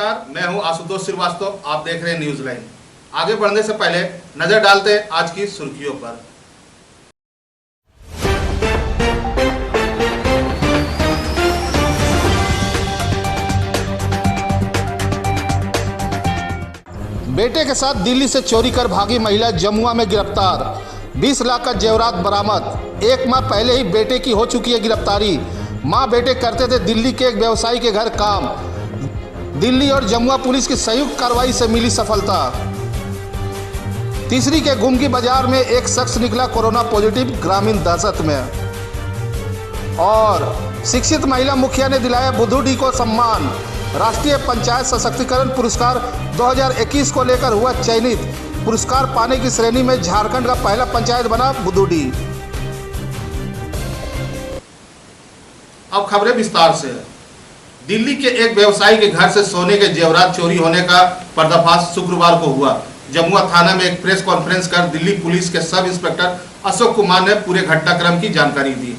नमस्कार, मैं हूं आशुतोष श्रीवास्तव। आप देख रहे हैं न्यूज लाइन। आगे बढ़ने से पहले नजर डालते हैं आज की सुर्खियों पर। बेटे के साथ दिल्ली से चोरी कर भागी महिला जमुआ में गिरफ्तार। 20 लाख का जेवरात बरामद। 1 माह पहले ही बेटे की हो चुकी है गिरफ्तारी। मां बेटे करते थे दिल्ली के एक व्यवसायी के घर काम। दिल्ली और जमुआ पुलिस की संयुक्त कार्रवाई से मिली सफलता। तीसरी के गुमकी बाजार में एक शख्स निकला कोरोना पॉजिटिव, ग्रामीण दहशत में। और शिक्षित महिला मुखिया ने दिलाया बुद्धू डी को सम्मान। राष्ट्रीय पंचायत सशक्तिकरण पुरस्कार 2021 को लेकर हुआ चयनित। पुरस्कार पाने की श्रेणी में झारखंड का पहला पंचायत बना बुद्धू डी। अब खबरें विस्तार से। दिल्ली के एक व्यवसायी के घर से सोने के जेवरात चोरी होने का पर्दाफाश शुक्रवार को हुआ। जमुआ थाना में एक प्रेस कॉन्फ्रेंस कर दिल्ली पुलिस के सब इंस्पेक्टर अशोक कुमार ने पूरे घटनाक्रम की जानकारी दी।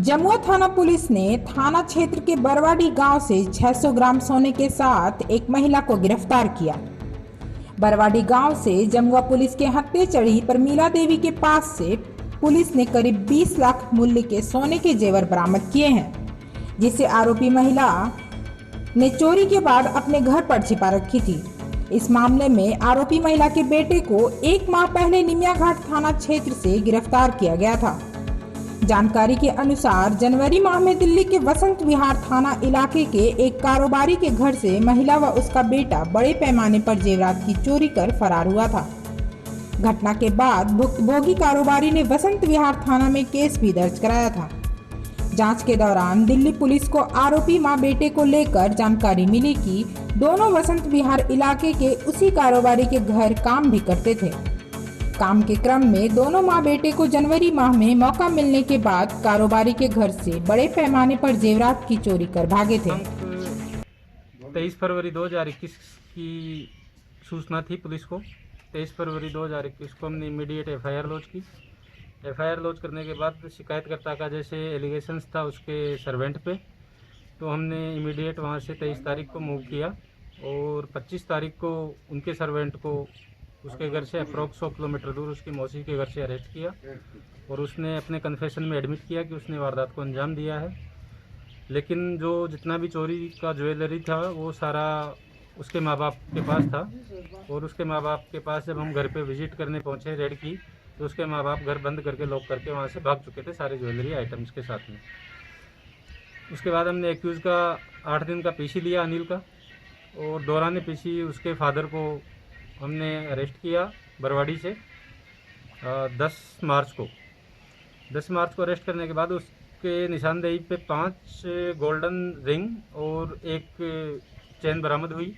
जमुआ थाना पुलिस ने थाना क्षेत्र के बरवाडी गांव से 600 ग्राम सोने के साथ एक महिला को गिरफ्तार किया। बरवाडी गांव से जमुआ पुलिस के हत्थे चढ़ी प्रमीला देवी के पास से पुलिस ने करीब 20 लाख मूल्य के सोने के जेवर बरामद किए हैं, जिसे आरोपी महिला ने चोरी के बाद अपने घर पर छिपा रखी थी। इस मामले में आरोपी महिला के बेटे को 1 माह पहले निमिया घाट थाना क्षेत्र से गिरफ्तार किया गया था। जानकारी के अनुसार जनवरी माह में दिल्ली के वसंत विहार थाना इलाके के एक कारोबारी के घर से महिला व उसका बेटा बड़े पैमाने पर जेवरात की चोरी कर फरार हुआ था। घटना के बाद भुक्तभोगी कारोबारी ने वसंत विहार थाना में केस भी दर्ज कराया था। जांच के दौरान दिल्ली पुलिस को आरोपी मां बेटे को लेकर जानकारी मिली कि दोनों वसंत विहार इलाके के उसी कारोबारी के घर काम भी करते थे। काम के क्रम में दोनों मां बेटे को जनवरी माह में मौका मिलने के बाद कारोबारी के घर से बड़े पैमाने पर जेवरात की चोरी कर भागे थे। 23 फरवरी 2021 की सूचना थी पुलिस को। 23 फरवरी 2021 को हमने इमीडिएट एफआईआर लॉन्च की। एफआईआर लॉन्च करने के बाद शिकायतकर्ता का जैसे एलिगेशंस था उसके सर्वेंट पे, तो हमने इमीडिएट वहाँ से 23 तारीख को मूव किया और 25 तारीख को उनके सर्वेंट को उसके घर से अप्रॉक्स 100 किलोमीटर दूर उसकी मौसी के घर से अरेस्ट किया और उसने अपने कन्फेशन में एडमिट किया कि उसने वारदात को अंजाम दिया है। लेकिन जो जितना भी चोरी का ज्वेलरी था वो सारा उसके माँ बाप के पास था और उसके माँ बाप के पास जब हम घर पे विजिट करने पहुँचे रेड की, तो उसके माँ बाप घर बंद करके लॉक करके वहाँ से भाग चुके थे सारे ज्वेलरी आइटम्स के साथ में। उसके बाद हमने एक्यूज़ का 8 दिन का पीसी लिया अनिल का, और दौरान पीसी उसके फादर को हमने अरेस्ट किया बरवाड़ी से 10 मार्च को। 10 मार्च को अरेस्ट करने के बाद उसके निशानदेही पे 5 गोल्डन रिंग और एक चेन बरामद हुई।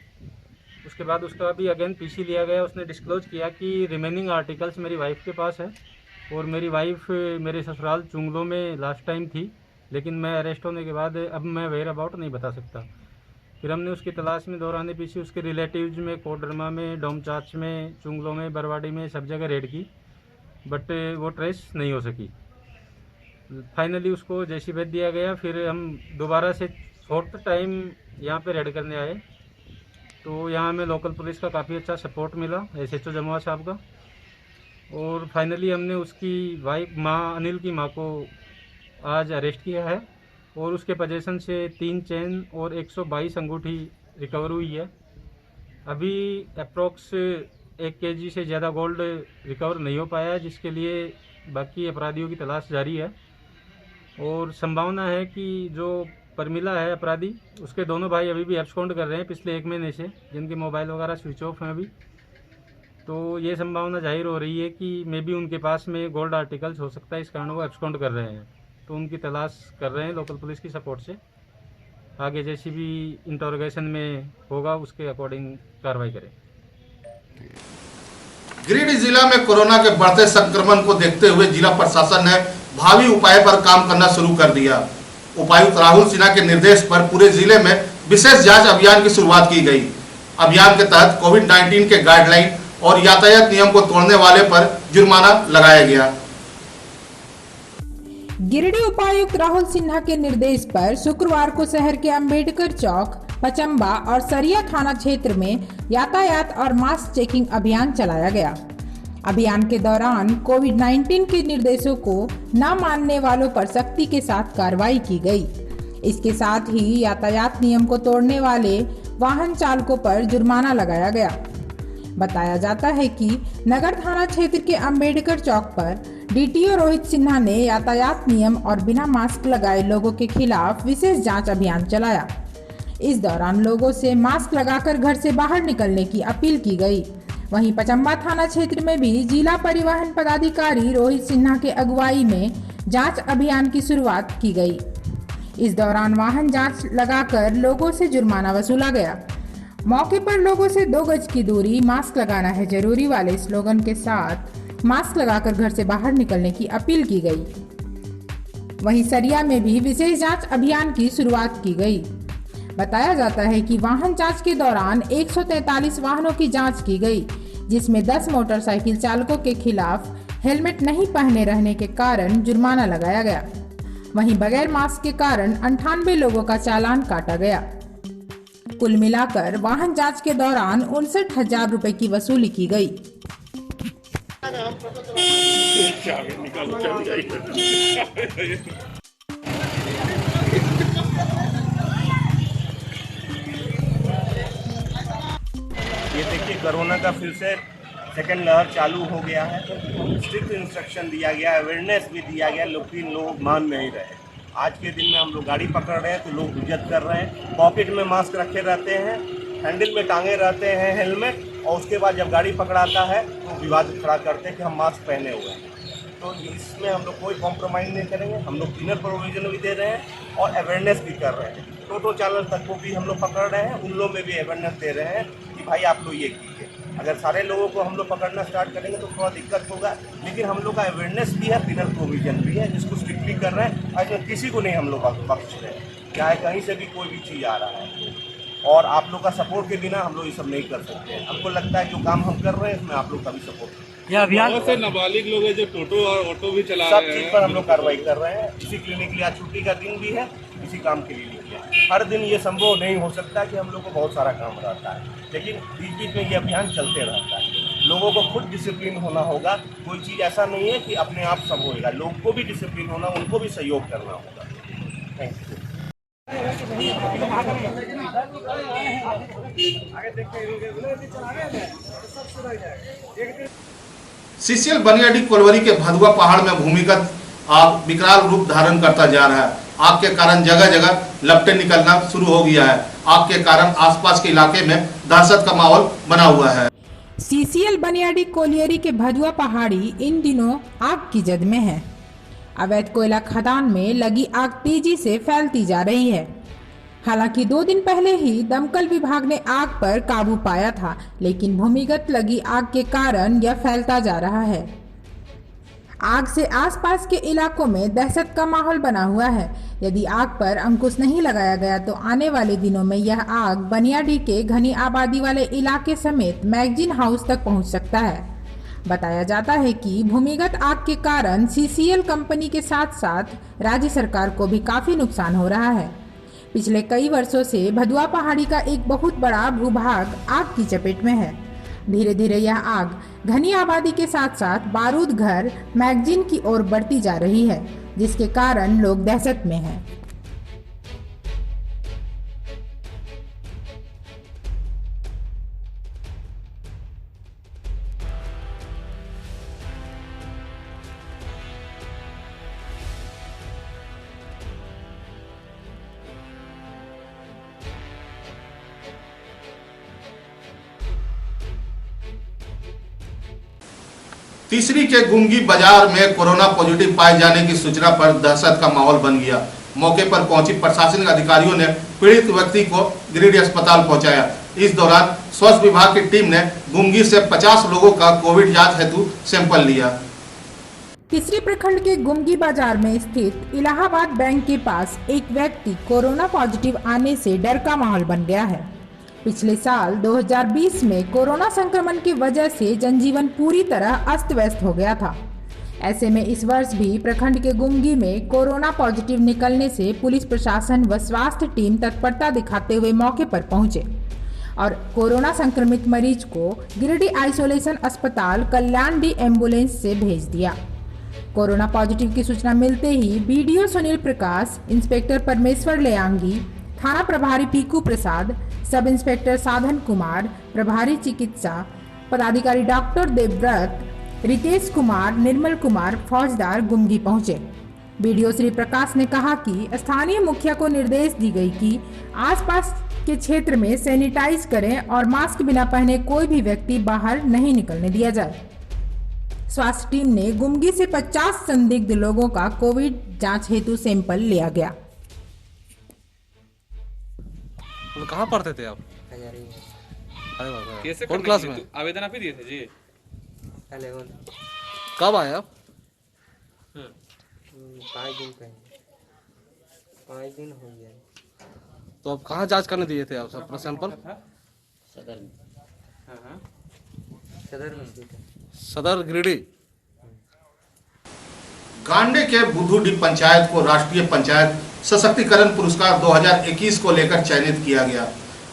उसके बाद उसका भी अगेन पीसी लिया गया। उसने डिस्क्लोज किया कि रिमेनिंग आर्टिकल्स मेरी वाइफ के पास है और मेरी वाइफ मेरे ससुराल चुंगलों में लास्ट टाइम थी, लेकिन मैं अरेस्ट होने के बाद अब मैं वेयर अबाउट नहीं बता सकता। फिर हमने उसकी तलाश में दौरान पीछे उसके रिलेटिव्स में, कोडरमा में, डोमचाच में, चुंगलों में, बरवाड़ी में सब जगह रेड की, बट वो ट्रेस नहीं हो सकी। फाइनली उसको जैसी भेज दिया गया। फिर हम दोबारा से 4th टाइम यहाँ पे रेड करने आए, तो यहाँ हमें लोकल पुलिस का काफ़ी अच्छा सपोर्ट मिला, SHO जमुआ साहब का। और फाइनली हमने उसकी वाइफ अनिल की माँ को आज अरेस्ट किया है और उसके पोजीशन से 3 चेन और 122 अंगूठी रिकवर हुई है। अभी अप्रॉक्स 1 kg से ज़्यादा गोल्ड रिकवर नहीं हो पाया है, जिसके लिए बाकी अपराधियों की तलाश जारी है। और संभावना है कि जो प्रमिला है अपराधी, उसके दोनों भाई अभी भी एब्सकॉन्ड कर रहे हैं पिछले 1 महीने से, जिनके मोबाइल वगैरह स्विच ऑफ हैं अभी। तो ये संभावना जाहिर हो रही है कि मे बी उनके पास में गोल्ड आर्टिकल्स हो सकता है, इस कारण वो एब्सकॉन्ड कर रहे हैं। तो उनकी तलाश कर रहे हैं लोकल पुलिस की सपोर्ट से। आगे जैसी भी इंटरोगेशन में होगा उसके अकॉर्डिंग कार्रवाई करें। गिरिडीह जिला में कोरोना के बढ़ते संक्रमण को देखते हुए जिला प्रशासन ने भावी उपाय पर काम करना शुरू कर दिया। उपायुक्त राहुल सिन्हा के निर्देश पर पूरे जिले में विशेष जांच अभियान की शुरुआत की गई। अभियान के तहत कोविड-19 के गाइडलाइन और यातायात नियम को तोड़ने वाले पर जुर्माना लगाया गया। गिरिडीह उपायुक्त राहुल सिन्हा के निर्देश पर शुक्रवार को शहर के अंबेडकर चौक, पचम्बा और सरिया थाना क्षेत्र में यातायात और मास्क चेकिंग अभियान चलाया गया। अभियान के दौरान कोविड-19 के निर्देशों को न मानने वालों पर सख्ती के साथ कार्रवाई की गई। इसके साथ ही यातायात नियम को तोड़ने वाले वाहन चालकों पर जुर्माना लगाया गया। बताया जाता है कि नगर थाना क्षेत्र के अंबेडकर चौक पर डीटीओ रोहित सिन्हा ने यातायात नियम और बिना मास्क लगाए लोगों के खिलाफ विशेष जांच अभियान चलाया। इस दौरान लोगों से मास्क लगाकर घर से बाहर निकलने की अपील की गई। वहीं पचम्बा थाना क्षेत्र में भी जिला परिवहन पदाधिकारी रोहित सिन्हा के अगुवाई में जांच अभियान की शुरुआत की गई। इस दौरान वाहन जांच लगाकर लोगों से जुर्माना वसूला गया। मौके पर लोगों से 2 गज की दूरी, मास्क लगाना है जरूरी वाले स्लोगन के साथ मास्क लगाकर घर से बाहर निकलने की अपील की गई। वहीं सरिया में भी विशेष जांच अभियान की शुरुआत की गई। बताया जाता है कि वाहन जांच के दौरान 143 वाहनों की जांच की गई, जिसमें 10 मोटरसाइकिल चालकों के खिलाफ हेलमेट नहीं पहने रहने के कारण जुर्माना लगाया गया। वहीं बगैर मास्क के कारण 98 लोगों का चालान काटा गया। कुल मिलाकर वाहन जांच के दौरान 59,000 रुपए की वसूली की गई। ये देखिए, कोरोना का फिर से सेकेंड लहर चालू हो गया है। स्ट्रिक्ट इंस्ट्रक्शन दिया गया, अवेयरनेस भी दिया गया, लेकिन लोग मान नहीं रहे। आज के दिन में हम लोग गाड़ी पकड़ रहे हैं तो लोग इज्जत कर रहे हैं, पॉकेट में मास्क रखे रहते हैं, हैंडल में टांगे रहते हैं हेलमेट, और उसके बाद जब गाड़ी पकड़ाता है तो विवाद खड़ा करते हैं कि हम मास्क पहने हुए हैं। तो इसमें हम लोग कोई कॉम्प्रोमाइज़ नहीं करेंगे। हम लोग क्लीनर प्रोविजन भी दे रहे हैं और अवेयरनेस भी कर रहे हैं। टोटो चालक तक को भी हम लोग पकड़ रहे हैं, उन लोगों में भी अवेयरनेस दे रहे हैं कि भाई आप लोग ये कीजिए। अगर सारे लोगों को हम लोग पकड़ना स्टार्ट करेंगे तो थोड़ा दिक्कत होगा, लेकिन हम लोग का अवेयरनेस भी है, क्लीनर प्रोविजन भी है, जिसको स्ट्रिक्टली कर रहे हैं। आज में किसी को नहीं हम लोग बख्श रहे हैं, चाहे कहीं से भी कोई भी चीज़ आ रहा है। और आप लोग का सपोर्ट के बिना हम लोग ये सब नहीं कर सकते हैं। हमको लगता है जो काम हम कर रहे हैं इसमें आप लोग का भी सपोर्ट। यह अभियान से नाबालिग लोग हैं जो टोटो और ऑटो भी चला सब रहे हैं, चीज़ पर हम लोग कार्रवाई कर रहे हैं। इसी के लिए निकले, आज छुट्टी का दिन भी है, इसी काम के लिए निकले। हर दिन ये संभव नहीं हो सकता कि हम लोग को बहुत सारा काम रहता है, लेकिन बीच बीच में ये अभियान चलते रहता है। लोगों को खुद डिसिप्लिन होना होगा। कोई चीज़ ऐसा नहीं है कि अपने आप सब होएगा, लोग को भी डिसिप्लिन होना, उनको भी सहयोग करना होगा। Thank you. सीसीएल बनियाडी कोलवरी के भदुआ पहाड़ में भूमिगत आग विकराल रूप धारण करता जा रहा है। आग के कारण जगह जगह लपटें निकलना शुरू हो गया है। आग के कारण आसपास के इलाके में दहशत का माहौल बना हुआ है। सीसीएल बनियाडी कोलियरी के भदुआ पहाड़ी इन दिनों आग की जद में है। अवैध कोयला खदान में लगी आग तेजी से फैलती जा रही है। हालांकि 2 दिन पहले ही दमकल विभाग ने आग पर काबू पाया था, लेकिन भूमिगत लगी आग के कारण यह फैलता जा रहा है। आग से आसपास के इलाकों में दहशत का माहौल बना हुआ है। यदि आग पर अंकुश नहीं लगाया गया तो आने वाले दिनों में यह आग बनियाडी के घनी आबादी वाले इलाके समेत मैगजीन हाउस तक पहुंच सकता है। बताया जाता है कि भूमिगत आग के कारण सीसीएल कंपनी के साथ साथ राज्य सरकार को भी काफी नुकसान हो रहा है। पिछले कई वर्षों से भदुआ पहाड़ी का एक बहुत बड़ा भूभाग आग की चपेट में है। धीरे धीरे यह आग घनी आबादी के साथ साथ बारूद घर मैगजीन की ओर बढ़ती जा रही है, जिसके कारण लोग दहशत में हैं। तीसरी के गुंगी बाजार में कोरोना पॉजिटिव पाए जाने की सूचना पर दहशत का माहौल बन गया। मौके पर पहुंची प्रशासनिक अधिकारियों ने पीड़ित व्यक्ति को गिरिडीह अस्पताल पहुंचाया। इस दौरान स्वास्थ्य विभाग की टीम ने गुंगी से 50 लोगों का कोविड जांच हेतु सैंपल लिया। तीसरी प्रखंड के गुंगी बाजार में स्थित इलाहाबाद बैंक के पास एक व्यक्ति कोरोना पॉजिटिव आने से डर का माहौल बन गया है। पिछले साल 2020 में कोरोना संक्रमण की वजह से जनजीवन पूरी तरह अस्त व्यस्त हो गया था। ऐसे में इस वर्ष भी प्रखंड के गुमगी में कोरोना पॉजिटिव निकलने से पुलिस प्रशासन व स्वास्थ्य टीम तत्परता दिखाते हुए मौके पर पहुंचे और कोरोना संक्रमित मरीज को गिरिडीह आइसोलेशन अस्पताल कल्याण डी एम्बुलेंस से भेज दिया। कोरोना पॉजिटिव की सूचना मिलते ही बीडीओ सुनील प्रकाश, इंस्पेक्टर परमेश्वर लेयांगी, थाना प्रभारी पीकू प्रसाद, सब इंस्पेक्टर साधन कुमार, प्रभारी चिकित्सा पदाधिकारी डॉक्टर देवव्रत, रितेश कुमार, निर्मल कुमार, फौजदार गुमगी पहुंचे। बीडीओ श्री प्रकाश ने कहा कि स्थानीय मुखिया को निर्देश दी गई कि आसपास के क्षेत्र में सैनिटाइज करें और मास्क बिना पहने कोई भी व्यक्ति बाहर नहीं निकलने दिया जाए। स्वास्थ्य टीम ने गुमगी से 50 संदिग्ध लोगों का कोविड जांच हेतु सैंपल लिया गया। तो कहाँ पढ़ते थे आप? अरे बाबा, कैसे कौन क्लास में? आवेदन आप ही दिए थे जी? कब आए आप? 5 दिन पहले, 5 दिन हो गया। तो आप कहाँ जांच करने दिए थे आप अपना सैंपल? सदर में सदर गिरिडीह। गांडे के बुधुडी पंचायत को राष्ट्रीय पंचायत सशक्तिकरण पुरस्कार 2021 को लेकर चयनित किया गया।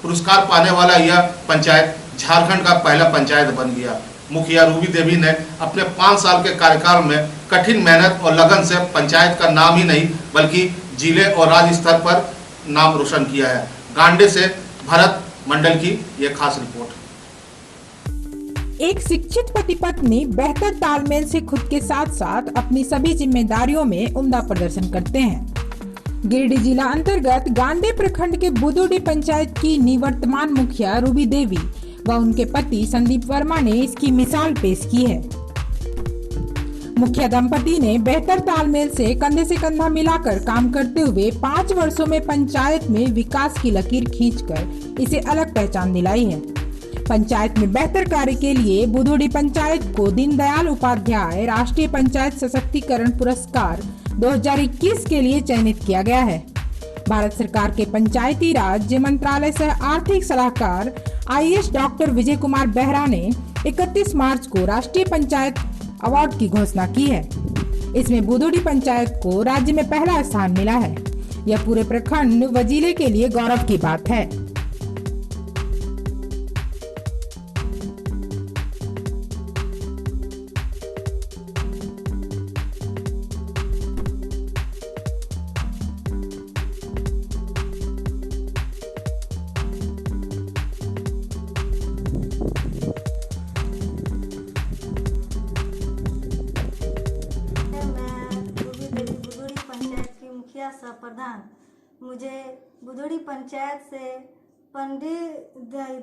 पुरस्कार पाने वाला यह पंचायत झारखंड का पहला पंचायत बन गया। मुखिया रूबी देवी ने अपने 5 साल के कार्यकाल में कठिन मेहनत और लगन से पंचायत का नाम ही नहीं बल्कि जिले और राज्य स्तर पर नाम रोशन किया है। गांडे से भरत मंडल की यह खास रिपोर्ट। एक शिक्षित पति पत्नी बेहतर तालमेल से खुद के साथ साथ अपनी सभी जिम्मेदारियों में उम्दा प्रदर्शन करते हैं। गिरिडीह जिला अंतर्गत गांडे प्रखंड के बुधुडी पंचायत की निवर्तमान मुखिया रूबी देवी व उनके पति संदीप वर्मा ने इसकी मिसाल पेश की है। मुखिया दंपति ने बेहतर तालमेल से कंधे से कंधा मिलाकर काम करते हुए 5 वर्षों में पंचायत में विकास की लकीर खींचकर इसे अलग पहचान दिलाई है। पंचायत में बेहतर कार्य के लिए बुधुडी पंचायत को दीनदयाल उपाध्याय राष्ट्रीय पंचायत सशक्तिकरण पुरस्कार 2021 के लिए चयनित किया गया है। भारत सरकार के पंचायती राज्य मंत्रालय से आर्थिक सलाहकार IAS डॉक्टर विजय कुमार बेहरा ने 31 मार्च को राष्ट्रीय पंचायत अवार्ड की घोषणा की है। इसमें बुधुडी पंचायत को राज्य में पहला स्थान मिला है। यह पूरे प्रखंड व जिले के लिए गौरव की बात है। सह प्रधान। मुझे बुधुडी पंचायत से पंडित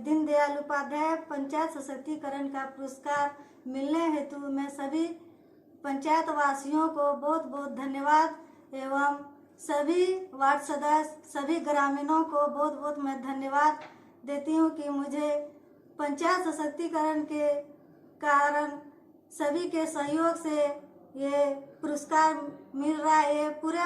दीनदयाल उपाध्याय पंचायत सशक्तिकरण का पुरस्कार मिलने हेतु मैं सभी पंचायत वासियों को बहुत बहुत धन्यवाद एवं सभी वार्ड सदस्य सभी ग्रामीणों को बहुत बहुत मैं धन्यवाद देती हूँ कि मुझे पंचायत सशक्तिकरण के कारण सभी के सहयोग से ये पुरस्कार मिल रहा है। ये पूरे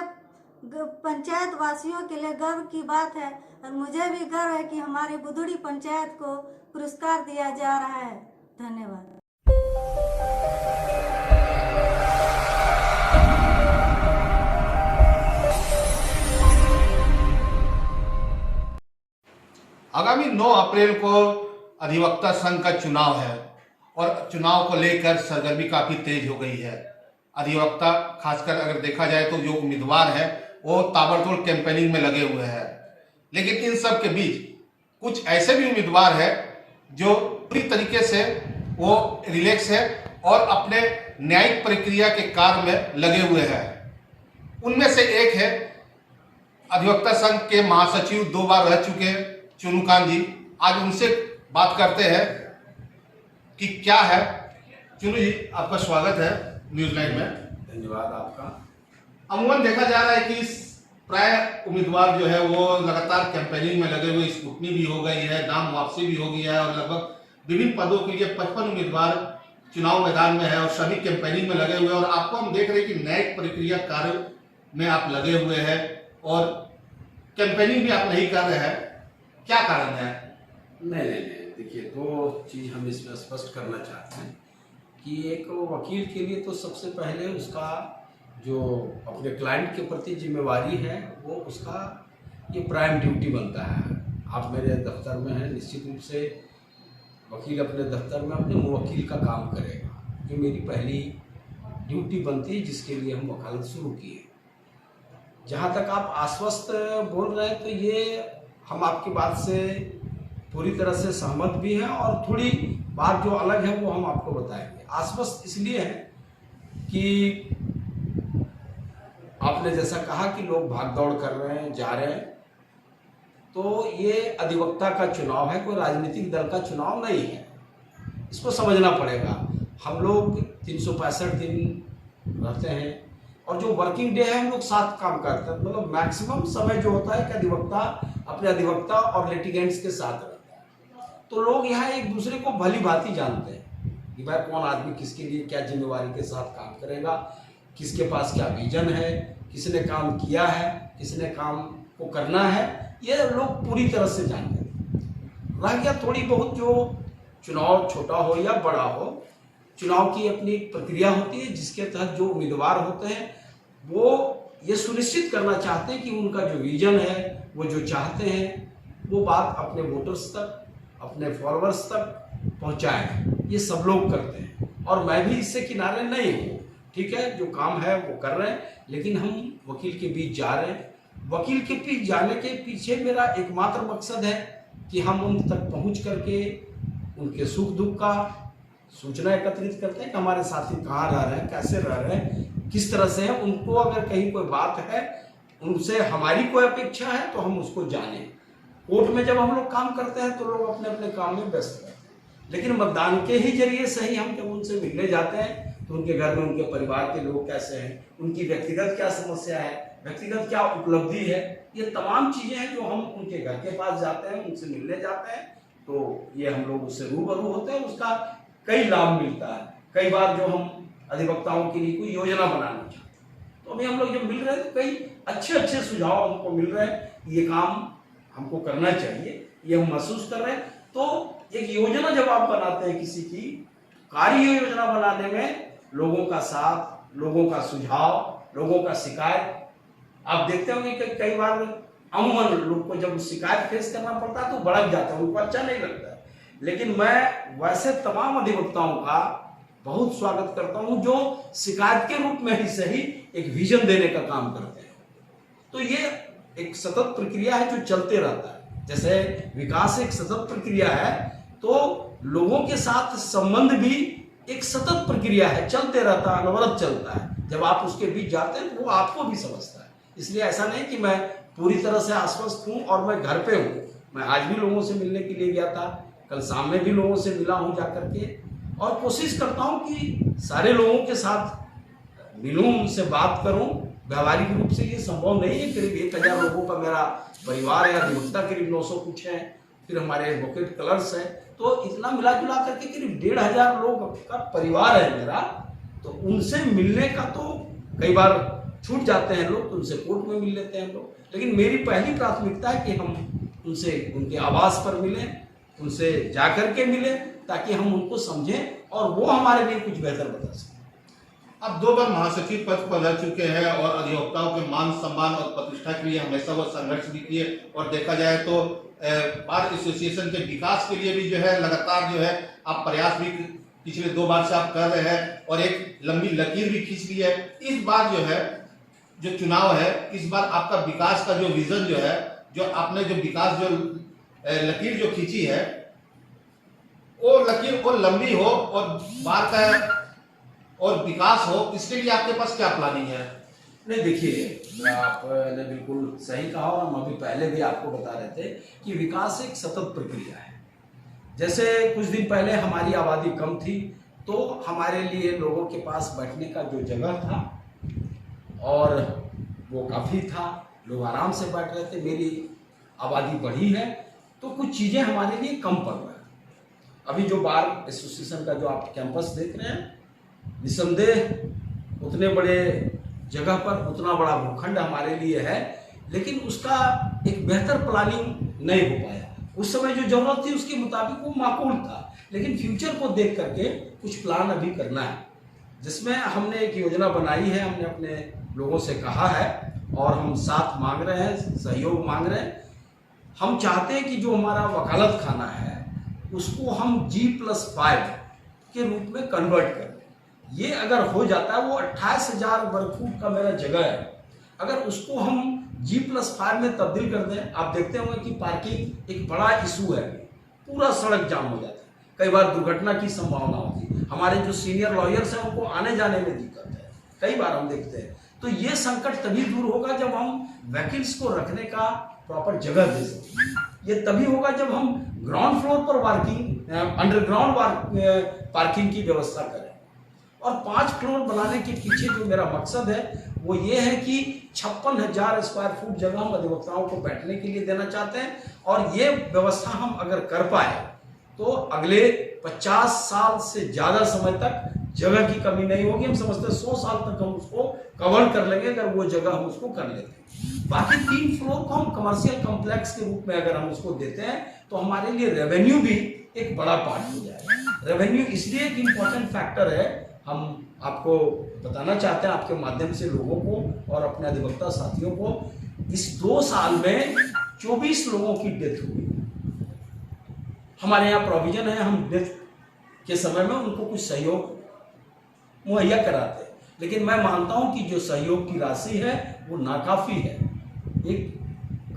पंचायत वासियों के लिए गर्व की बात है और मुझे भी गर्व है कि हमारे बुधुडी पंचायत को पुरस्कार दिया जा रहा है। धन्यवाद। आगामी 9 अप्रैल को अधिवक्ता संघ का चुनाव है और चुनाव को लेकर सरगर्मी काफी तेज हो गई है। अधिवक्ता खासकर अगर देखा जाए तो जो उम्मीदवार है वो ताबड़तोड़ कैंपेनिंग में लगे हुए हैं, लेकिन इन सब के बीच कुछ ऐसे भी उम्मीदवार हैं जो पूरी तरीके से वो रिलैक्स है और अपने न्यायिक प्रक्रिया के कार्य में लगे हुए हैं। उनमें से एक है अधिवक्ता संघ के महासचिव 2 बार रह चुके चुनुकांत जी। आज उनसे बात करते हैं कि क्या है। चुनू जी, आपका स्वागत है न्यूज़9 में। धन्यवाद आपका। अमूमन देखा जा रहा है कि प्राय उम्मीदवार जो है वो लगातार कैंपेनिंग में लगे हुए, स्कूटनी भी हो गई है, नाम वापसी भी हो गया है और लगभग विभिन्न पदों के लिए 55 उम्मीदवार चुनाव मैदान में है और सभी कैंपेनिंग में लगे हुए हैं। और आपको हम देख रहे हैं कि न्यायिक प्रक्रिया कार्य में आप लगे हुए हैं और कैंपेनिंग भी आप नहीं कर रहे हैं, क्या कारण है? नहीं, देखिए 2 चीज़ हम इसमें स्पष्ट करना चाहते हैं। कि एक वकील के लिए तो सबसे पहले उसका जो अपने क्लाइंट के प्रति जिम्मेवारी है वो उसका ये प्राइम ड्यूटी बनता है। आप मेरे दफ्तर में हैं, निश्चित रूप से वकील अपने दफ्तर में अपने मुवक्किल का काम करेगा। ये मेरी पहली ड्यूटी बनती है जिसके लिए हम वकालत शुरू किए। जहाँ तक आप आश्वस्त बोल रहे हैं तो ये हम आपकी बात से पूरी तरह से सहमत भी हैं और थोड़ी बात जो अलग है वो हम आपको बताएंगे। आश्वस्त इसलिए है कि आपने जैसा कहा कि लोग भाग दौड़ कर रहे हैं, जा रहे हैं, तो ये अधिवक्ता का चुनाव है, कोई राजनीतिक दल का चुनाव नहीं है। इसको समझना पड़ेगा। हम लोग 365 दिन रहते हैं और जो वर्किंग डे है हम लोग साथ काम करते हैं। मतलब मैक्सिमम समय जो होता है कि अधिवक्ता अपने अधिवक्ता और लिटिगेंट्स के साथ रहता है। तो लोग यहाँ एक दूसरे को भली भांति जानते हैं कि भाई कौन आदमी किसके लिए क्या जिम्मेवारी के साथ काम करेगा, किसके पास क्या विजन है, किसने काम किया है, किसने काम को करना है, ये लोग पूरी तरह से जानते हैं। रह गया थोड़ी बहुत जो चुनाव छोटा हो या बड़ा हो, चुनाव की अपनी एक प्रक्रिया होती है जिसके तहत जो उम्मीदवार होते हैं वो ये सुनिश्चित करना चाहते हैं कि उनका जो विजन है, वो जो चाहते हैं, वो बात अपने वोटर्स तक, अपने फॉलोअर्स तक पहुंचाएं। ये सब लोग करते हैं और मैं भी इससे किनारे नहीं हूँ। ठीक है, जो काम है वो कर रहे हैं, लेकिन हम वकील के बीच जा रहे हैं। वकील के बीच जाने के पीछे मेरा एकमात्र मकसद है कि हम उन तक पहुंच करके उनके सुख दुख का सूचना एकत्रित करते हैं कि हमारे साथी कहाँ रह रहे हैं, कैसे रह रहे हैं, किस तरह से है। उनको अगर कहीं कोई बात है, उनसे हमारी कोई अपेक्षा है तो हम उसको जानें। कोर्ट में जब हम लोग काम करते हैं तो लोग अपने अपने काम में व्यस्त रहते हैं, लेकिन मतदान के ही जरिए सही हम जब उनसे मिलने जाते हैं तो उनके घर में उनके परिवार के लोग कैसे हैं, उनकी व्यक्तिगत क्या समस्या है, व्यक्तिगत क्या उपलब्धि है, ये तमाम चीज़ें हैं जो हम उनके घर के पास जाते हैं, उनसे मिलने जाते हैं, तो ये हम लोग उससे रूबरू होते हैं। उसका कई लाभ मिलता है। कई बार जो हम अधिवक्ताओं के लिए कोई योजना बनाना चाहते हैं तो अभी हम लोग जब मिल रहे हैं तो कई अच्छे अच्छे सुझाव हमको मिल रहे हैं, ये काम हमको करना चाहिए, ये हम महसूस कर रहे हैं। तो एक योजना जब आप बनाते हैं किसी की, कार्य योजना बनाने में लोगों का साथ, लोगों का सुझाव, लोगों का शिकायत, आप देखते होंगे कि कई बार अमूमन लोग को जब शिकायत फेस करना पड़ता है तो भड़क जाता है, उनको अच्छा नहीं लगता है। लेकिन मैं वैसे तमाम अधिवक्ताओं का बहुत स्वागत करता हूं जो शिकायत के रूप में ही सही एक विजन देने का काम करते हैं। तो ये एक सतत प्रक्रिया है जो चलते रहता है। जैसे विकास एक सतत प्रक्रिया है तो लोगों के साथ संबंध भी एक सतत प्रक्रिया है, चलते रहता है, अनवरत चलता है। जब आप उसके बीच जाते हैं तो वो आपको भी समझता है। इसलिए ऐसा नहीं कि मैं पूरी तरह से आश्वस्त हूँ और मैं घर पे हूँ। मैं आज भी लोगों से मिलने के लिए गया था, कल शाम में भी लोगों से मिला हूँ जा करके, और कोशिश करता हूँ कि सारे लोगों के साथ मिलूँ, उनसे बात करूँ। व्यावहारिक रूप से ये संभव नहीं है। करीब 1000 लोगों का मेरा परिवार है, अधिवक्ता करीब 900 कुछ हैं, फिर हमारे एडवोकेट क्लर्क्स हैं, तो इतना मिला जुला करके करीब 1500 लोग का परिवार है मेरा। तो उनसे मिलने का तो कई बार छूट जाते हैं लोग, तो उनसे कोर्ट में मिल लेते हैं लोग, लेकिन मेरी पहली प्राथमिकता है कि हम उनसे उनके आवास पर मिलें, उनसे जा कर के मिलें, ताकि हम उनको समझें और वो हमारे लिए कुछ बेहतर बता सकें। आप 2 बार महासचिव पद पर रह चुके हैं और अधिवक्ताओं के मान सम्मान और प्रतिष्ठा के लिए हमेशा वो संघर्ष भी किए, और देखा जाए तो बार एसोसिएशन के विकास के लिए भी जो है लगातार जो है आप प्रयास भी पिछले 2 बार से आप कर रहे हैं और एक लंबी लकीर भी खींच ली है। इस बार जो है जो चुनाव है, इस बार आपका विकास का जो विजन जो है, जो आपने जो विकास जो लकीर जो खींची है, वो लकीर और लंबी हो और बार का और विकास हो, इसके लिए आपके पास क्या प्लानिंग है? नहीं, देखिए आपने बिल्कुल सही कहा और हम अभी पहले भी आपको बता रहे थे कि विकास एक सतत प्रक्रिया है। जैसे कुछ दिन पहले हमारी आबादी कम थी तो हमारे लिए लोगों के पास बैठने का जो जगह था और वो काफ़ी था, लोग आराम से बैठ रहे थे। मेरी आबादी बढ़ी है तो कुछ चीज़ें हमारे लिए कम पड़ रही हैं। अभी जो बार एसोसिएशन का जो आप कैंपस देख रहे हैं, निसंदेह उतने बड़े जगह पर उतना बड़ा भूखंड हमारे लिए है, लेकिन उसका एक बेहतर प्लानिंग नहीं हो पाया। उस समय जो जरूरत थी उसके मुताबिक वो माकूल था, लेकिन फ्यूचर को देख करके कुछ प्लान अभी करना है, जिसमें हमने एक योजना बनाई है। हमने अपने लोगों से कहा है और हम साथ मांग रहे हैं, सहयोग मांग रहे हैं। हम चाहते हैं कि जो हमारा वकालत खाना है उसको हम G+5 के रूप में कन्वर्ट कर दें। ये अगर हो जाता है, वो 28,000 वर्ग फुट का मेरा जगह है, अगर उसको हम G+5 में तब्दील कर दें, आप देखते होंगे कि पार्किंग एक बड़ा इशू है, पूरा सड़क जाम हो जाता है, कई बार दुर्घटना की संभावना होती है, हमारे जो सीनियर लॉयर्स हैं उनको आने जाने में दिक्कत है, कई बार हम देखते हैं। तो ये संकट तभी दूर होगा जब हम वकील्स को रखने का प्रॉपर जगह दे सकें। ये तभी होगा जब हम ग्राउंड फ्लोर पर अंडरग्राउंड पार्किंग की व्यवस्था करें। और 5 फ्लोर बनाने के पीछे जो मेरा मकसद है वो ये है कि 56,000 स्क्वायर फुट जगह हम अधिवक्ताओं को बैठने के लिए देना चाहते हैं। और ये व्यवस्था हम अगर कर पाए तो अगले 50 साल से ज़्यादा समय तक जगह की कमी नहीं होगी। हम समझते हैं 100 साल तक हम उसको कवर कर लेंगे अगर वो जगह हम उसको कर लेते हैं। बाकी 3 फ्लोर को हम कमर्शियल कॉम्प्लेक्स के रूप में अगर हम उसको देते हैं तो हमारे लिए रेवेन्यू भी एक बड़ा पार्ट हो जाएगा। रेवेन्यू इसलिए एक इम्पॉर्टेंट फैक्टर है, हम आपको बताना चाहते हैं आपके माध्यम से लोगों को और अपने अधिवक्ता साथियों को, इस 2 साल में 24 लोगों की डेथ हुई। हमारे यहाँ प्रोविजन है, हम डेथ के समय में उनको कुछ सहयोग मुहैया कराते हैं, लेकिन मैं मानता हूं कि जो सहयोग की राशि है वो नाकाफी है। एक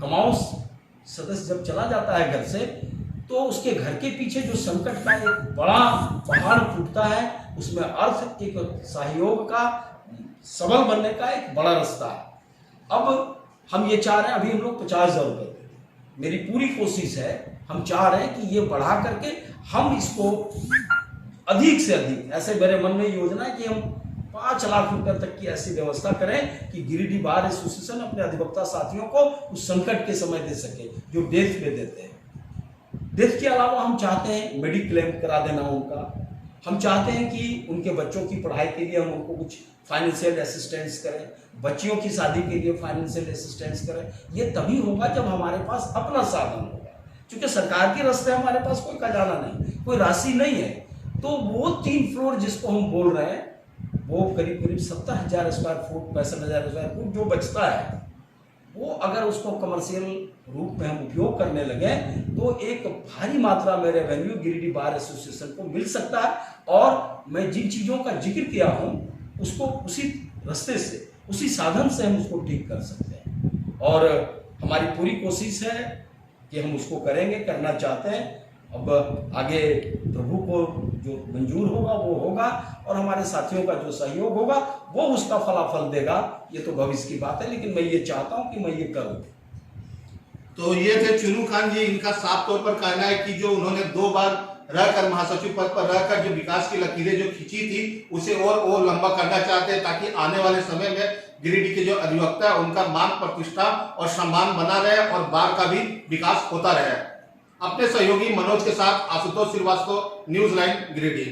कमाऊ सदस्य जब चला जाता है घर से तो उसके घर के पीछे जो संकट का एक बड़ा पहाड़ फूटता है, उसमें अर्थ एक सहयोग का सबल बनने का एक बड़ा रास्ता है। अब हम ये चाह रहे हैं, अभी हम लोग 50,000 रुपये देते हैं, मेरी पूरी कोशिश है, हम चाह रहे हैं कि ये बढ़ा करके हम इसको अधिक से अधिक, ऐसे मेरे मन में योजना है कि हम 5 लाख रुपए तक की ऐसी व्यवस्था करें कि गिरिडीह बार एसोसिएशन अपने अधिवक्ता साथियों को उस संकट के समय दे सके जो डेथ पे देते हैं। डेथ के अलावा हम चाहते हैं मेडिक्लेम करा देना उनका, हम चाहते हैं कि उनके बच्चों की पढ़ाई के लिए हम उनको कुछ फाइनेंशियल असिस्टेंस करें, बच्चियों की शादी के लिए फाइनेंशियल असिस्टेंस करें। ये तभी होगा जब हमारे पास अपना साधन होगा, क्योंकि सरकार के रास्ते हमारे पास कोई खजाना नहीं, कोई राशि नहीं है। तो वो 3 फ्लोर जिसको हम बोल रहे हैं वो करीब करीब 70,000 स्क्वायर फुट, 65,000 स्क्वायर फुट जो बचता है, वो अगर उसको कमर्शियल रूप में हम उपयोग करने लगे तो एक भारी मात्रा में रेवेन्यू गिरिडीह बार एसोसिएशन को मिल सकता है। और मैं जिन चीज़ों का जिक्र किया हूँ उसको उसी रास्ते से, उसी साधन से हम उसको ठीक कर सकते हैं। और हमारी पूरी कोशिश है कि हम उसको करेंगे, करना चाहते हैं। अब आगे प्रभु को जो मंजूर होगा वो होगा, और हमारे साथियों का जो सहयोग होगा वो उसका फलाफल देगा, ये तो भविष्य की बात है, लेकिन मैं ये चाहता हूं कि मैं ये करूं। तो ये थे चुनू खान जी, इनका साफ तौर पर कहना है कि जो उन्होंने 2 बार रहकर महासचिव पद पर रहकर जो विकास की लकीरें जो खींची थी उसे और लंबा करना चाहते हैं, ताकि आने वाले समय में गिरिडीह के जो अधिवक्ता है उनका मान प्रतिष्ठा और सम्मान बना रहे और बार का भी विकास होता रहे। अपने सहयोगी मनोज के साथ आशुतोष श्रीवास्तव, न्यूज लाइन गिरिडीह।